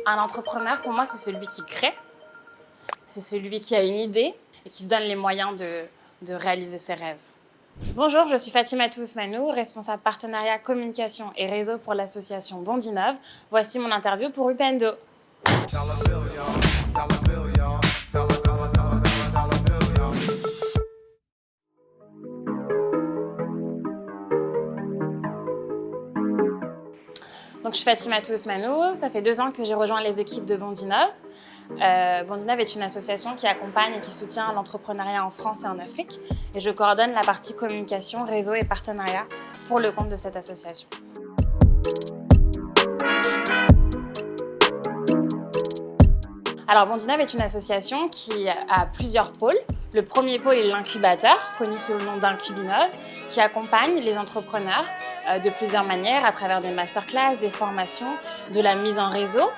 Un entrepreneur, pour moi, c'est celui qui crée, c'est celui qui a une idée et qui se donne les moyens de réaliser ses rêves. Bonjour, je suis Fatimatou Ousmanou, responsable partenariat, communication et réseau pour l'association Bondinov. Voici mon interview pour Upendo. Donc, je suis Fatimatou Ousmanou, ça fait 2 ans que j'ai rejoint les équipes de Bondinov. Bondinov est une association qui accompagne et qui soutient l'entrepreneuriat en France et en Afrique. Et je coordonne la partie communication, réseau et partenariat pour le compte de cette association. Alors, Bondinov est une association qui a plusieurs pôles. Le premier pôle est l'incubateur, connu sous le nom d'Incubinov, qui accompagne les entrepreneurs de plusieurs manières, à travers des masterclass, des formations, de la mise en réseau.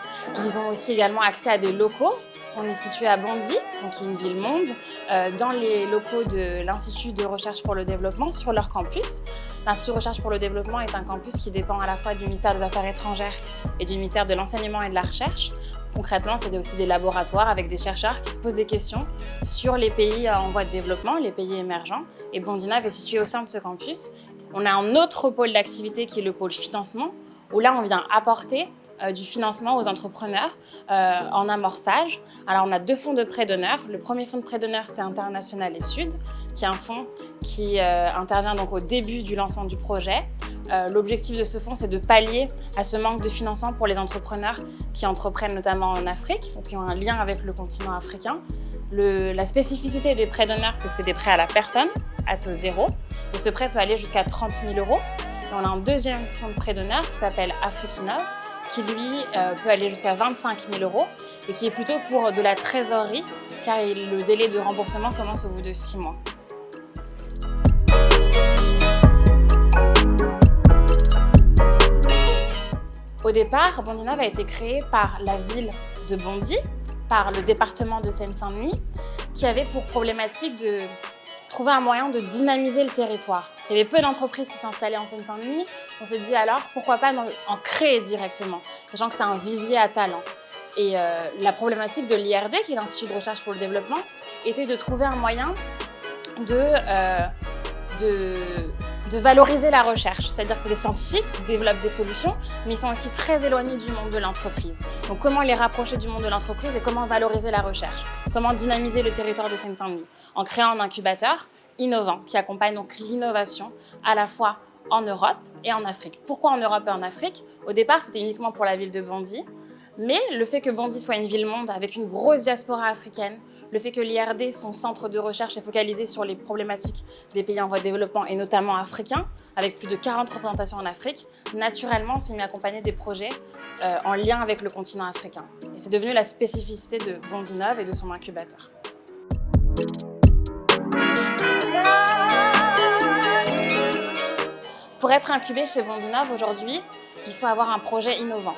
Ils ont aussi également accès à des locaux. On est situé à Bondy, donc qui est une ville-monde, dans les locaux de l'Institut de recherche pour le développement, sur leur campus. L'Institut de recherche pour le développement est un campus qui dépend à la fois du ministère des Affaires étrangères et du ministère de l'Enseignement et de la Recherche. Concrètement, c'est aussi des laboratoires avec des chercheurs qui se posent des questions sur les pays en voie de développement, les pays émergents. Et Bondinov est situé au sein de ce campus. On a un autre pôle d'activité qui est le pôle financement, où là, on vient apporter du financement aux entrepreneurs en amorçage. Alors, on a 2 fonds de prêt d'honneur. Le premier fonds de prêt d'honneur, c'est International et Sud, qui est un fonds qui intervient donc au début du lancement du projet. L'objectif de ce fonds, c'est de pallier à ce manque de financement pour les entrepreneurs qui entreprennent notamment en Afrique, ou qui ont un lien avec le continent africain. La spécificité des prêts d'honneur, c'est que c'est des prêts à la personne, à taux zéro. Et ce prêt peut aller jusqu'à 30 000 €. Et on a un deuxième fonds de prêt d'honneur qui s'appelle Afrikinov, qui lui peut aller jusqu'à 25 000 € et qui est plutôt pour de la trésorerie, car le délai de remboursement commence au bout de 6 mois. Au départ, Bondinov a été créé par la ville de Bondy, par le département de Seine-Saint-Denis, qui avait pour problématique de trouver un moyen de dynamiser le territoire. Il y avait peu d'entreprises qui s'installaient en Seine-Saint-Denis. On s'est dit alors, pourquoi pas en créer directement, sachant que c'est un vivier à talent. Et la problématique de l'IRD, qui est l'Institut de recherche pour le développement, était de trouver un moyen de valoriser la recherche. C'est-à-dire que c'est des scientifiques qui développent des solutions, mais ils sont aussi très éloignés du monde de l'entreprise. Donc comment les rapprocher du monde de l'entreprise et comment valoriser la recherche? Comment dynamiser le territoire de Seine-Saint-Denis? En créant un incubateur innovant qui accompagne donc l'innovation à la fois en Europe et en Afrique. Pourquoi en Europe et en Afrique? Au départ, c'était uniquement pour la ville de Bondy, mais le fait que Bondy soit une ville-monde avec une grosse diaspora africaine, le fait que l'IRD, son centre de recherche, est focalisé sur les problématiques des pays en voie de développement et notamment africains, avec plus de 40 représentations en Afrique, naturellement, c'est mis accompagner des projets en lien avec le continent africain. Et c'est devenu la spécificité de Bondinov et de son incubateur. Pour être incubé chez Bondinov aujourd'hui, il faut avoir un projet innovant.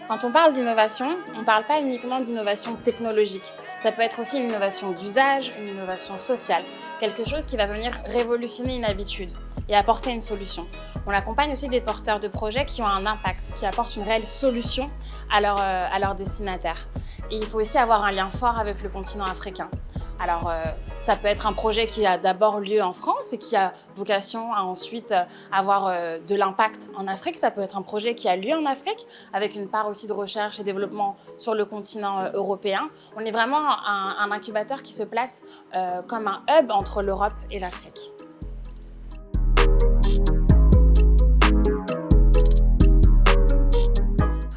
Quand on parle d'innovation, on ne parle pas uniquement d'innovation technologique. Ça peut être aussi une innovation d'usage, une innovation sociale, quelque chose qui va venir révolutionner une habitude et apporter une solution. On accompagne aussi des porteurs de projets qui ont un impact, qui apportent une réelle solution à leurs destinataires. Et il faut aussi avoir un lien fort avec le continent africain. Alors, ça peut être un projet qui a d'abord lieu en France et qui a vocation à ensuite avoir de l'impact en Afrique. Ça peut être un projet qui a lieu en Afrique, avec une part aussi de recherche et développement sur le continent européen. On est vraiment un incubateur qui se place comme un hub entre l'Europe et l'Afrique.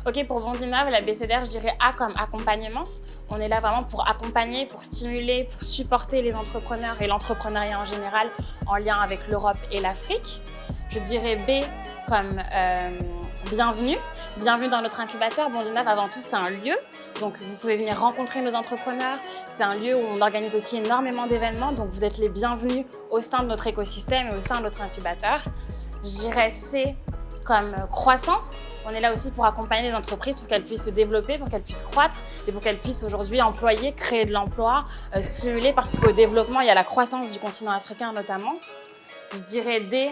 Ok, pour Bondinov, la BCDR, je dirais A comme accompagnement. On est là vraiment pour accompagner, pour stimuler, pour supporter les entrepreneurs et l'entrepreneuriat en général en lien avec l'Europe et l'Afrique. Je dirais B comme bienvenue. Bienvenue dans notre incubateur. Bondinov, avant tout, c'est un lieu. Donc, vous pouvez venir rencontrer nos entrepreneurs. C'est un lieu où on organise aussi énormément d'événements. Donc, vous êtes les bienvenus au sein de notre écosystème et au sein de notre incubateur. Je dirais C comme croissance. On est là aussi pour accompagner les entreprises pour qu'elles puissent se développer, pour qu'elles puissent croître et pour qu'elles puissent aujourd'hui employer, créer de l'emploi, stimuler, participer au développement et à la croissance du continent africain notamment. Je dirais D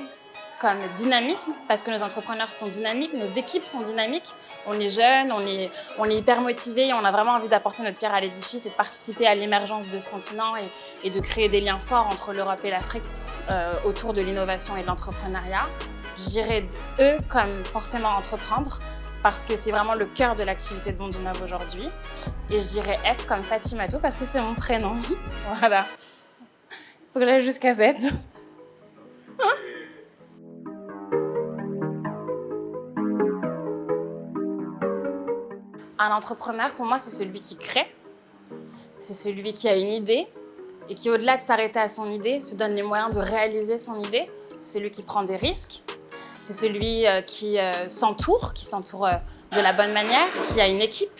comme dynamisme, parce que nos entrepreneurs sont dynamiques, nos équipes sont dynamiques. On est jeunes, on est hyper motivés, on a vraiment envie d'apporter notre pierre à l'édifice et de participer à l'émergence de ce continent et de créer des liens forts entre l'Europe et l'Afrique autour de l'innovation et de l'entrepreneuriat. Je dirais E comme forcément entreprendre, parce que c'est vraiment le cœur de l'activité de Bondinov aujourd'hui. Et je dirais F comme Fatimatou, parce que c'est mon prénom. Voilà. Il faut que j'aille jusqu'à Z. Un entrepreneur, pour moi, c'est celui qui crée, c'est celui qui a une idée et qui, au-delà de s'arrêter à son idée, se donne les moyens de réaliser son idée. C'est celui qui prend des risques, c'est celui qui s'entoure de la bonne manière, qui a une équipe.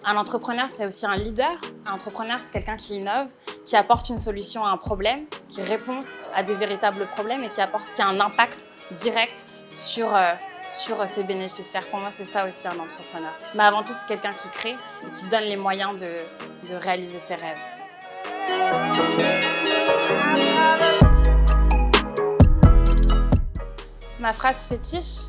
Un entrepreneur, c'est aussi un leader. Un entrepreneur, c'est quelqu'un qui innove, qui apporte une solution à un problème, qui répond à des véritables problèmes et qui a un impact direct sur ses bénéficiaires. Pour moi, c'est ça aussi un entrepreneur. Mais avant tout, c'est quelqu'un qui crée et qui se donne les moyens de réaliser ses rêves. Ma phrase fétiche,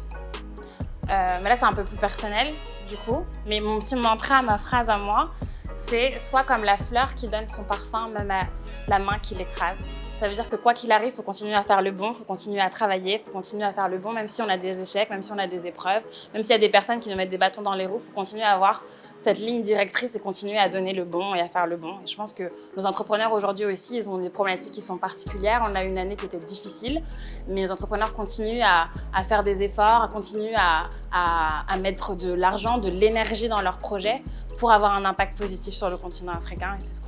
mais là c'est un peu plus personnel du coup, mais mon petit mantra, ma phrase à moi, c'est « Sois comme la fleur qui donne son parfum même à la main qui l'écrase ». Ça veut dire que quoi qu'il arrive, il faut continuer à faire le bon, il faut continuer à travailler, il faut continuer à faire le bon, même si on a des échecs, même si on a des épreuves, même s'il y a des personnes qui nous mettent des bâtons dans les roues, il faut continuer à avoir cette ligne directrice et continuer à donner le bon et à faire le bon. Et je pense que nos entrepreneurs aujourd'hui aussi, ils ont des problématiques qui sont particulières. On a eu une année qui était difficile, mais nos entrepreneurs continuent à faire des efforts, continuent à mettre de l'argent, de l'énergie dans leurs projets pour avoir un impact positif sur le continent africain. Et c'est ce